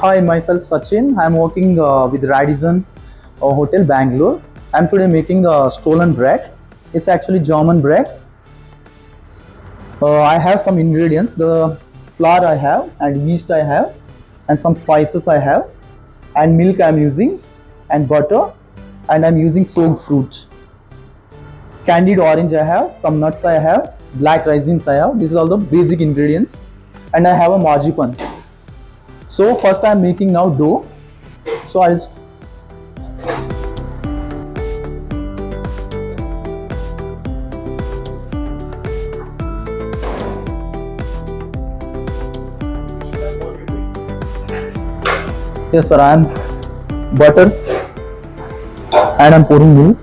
Hi, myself Sachin. I'm working with Radisson Hotel Bangalore. I'm today making Stollen bread. It's actually German bread. I have some ingredients. The flour I have, and yeast I have, and some spices I have, and milk I'm using, and butter, and I'm using soaked fruit. Candied orange I have, some nuts I have, black raisins I have. These are all the basic ingredients, and I have a marzipan. So first I'm making now dough. So I'll Yes, sir. I'm butter and I'm pouring milk.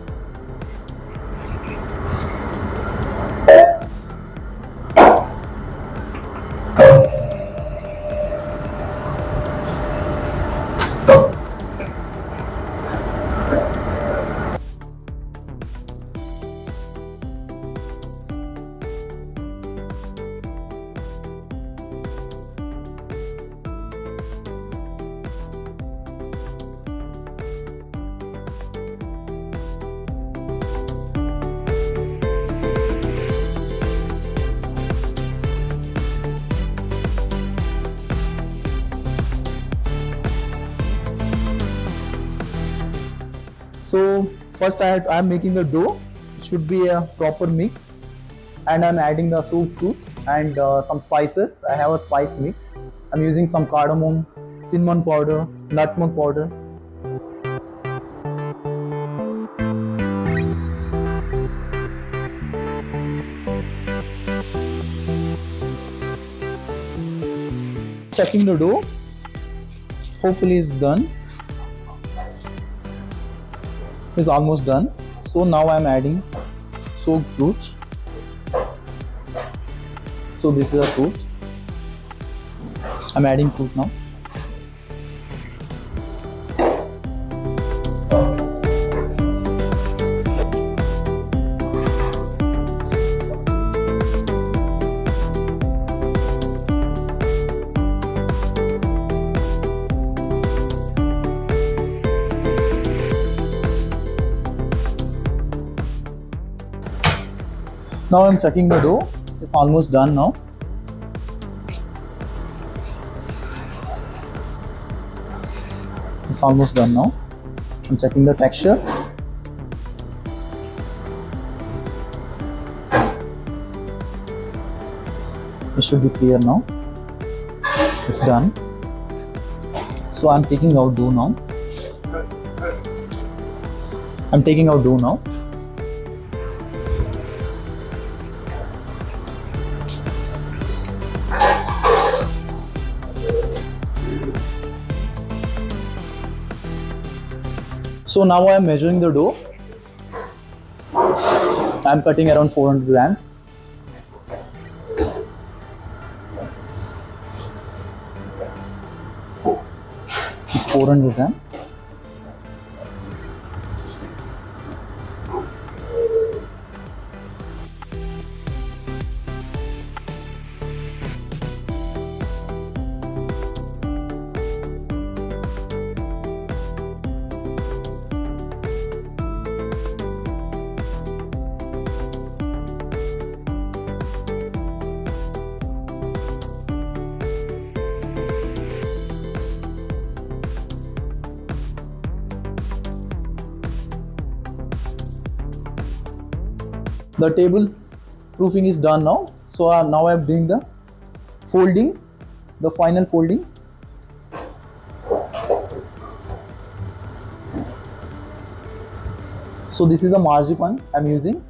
So first I'm making the dough. It should be a proper mix, and I'm adding the soaked fruits and some spices. I have a spice mix. I'm using some cardamom, cinnamon powder, nutmeg powder. Checking the dough. Hopefully it's done. It's almost done. So now I'm adding soaked fruit. So this is a fruit. I'm adding fruit now. Now I'm checking the dough. It's almost done now. It's almost done now. I'm checking the texture. It should be clear now. It's done. So I'm taking out dough now. I'm taking out dough now. So now I am measuring the dough. I am cutting around 400 grams. It's 400 grams. The table proofing is done now. So now I'm doing the folding, the final folding. So this is the marzipan I'm using.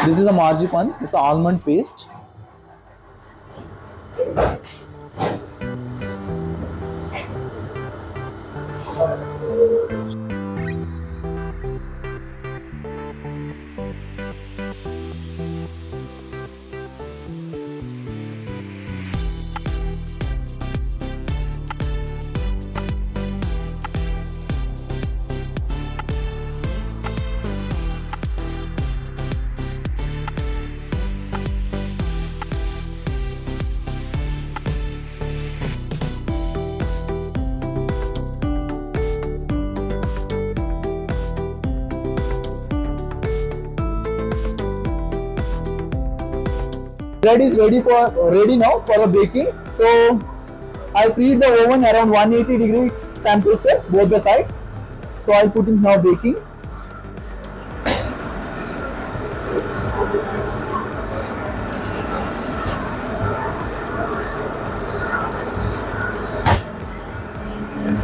This is a marzipan. It's an almond paste. Bread is ready now for the baking. So I preheat the oven around 180 degree temperature both the side. So I'll put it now baking.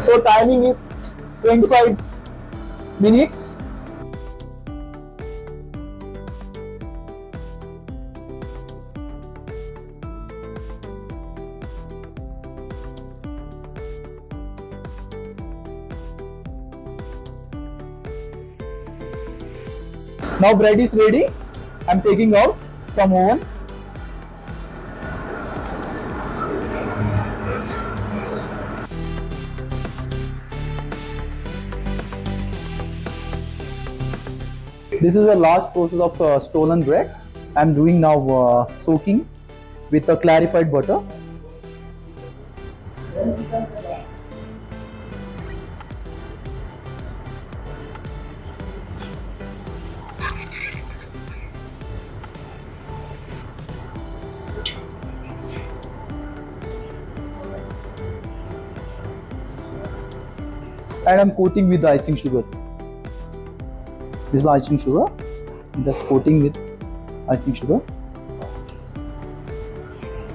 So timing is 25 minutes. Now bread is ready. I'm taking out from oven. This is the last process of stolen bread. I'm doing now soaking with a clarified butter. And I'm coating with the icing sugar. This is icing sugar. I'm just coating with icing sugar.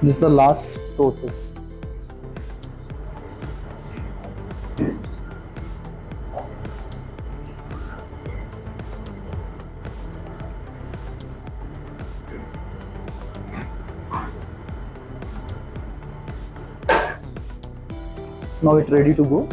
This is the last process. Now it's ready to go.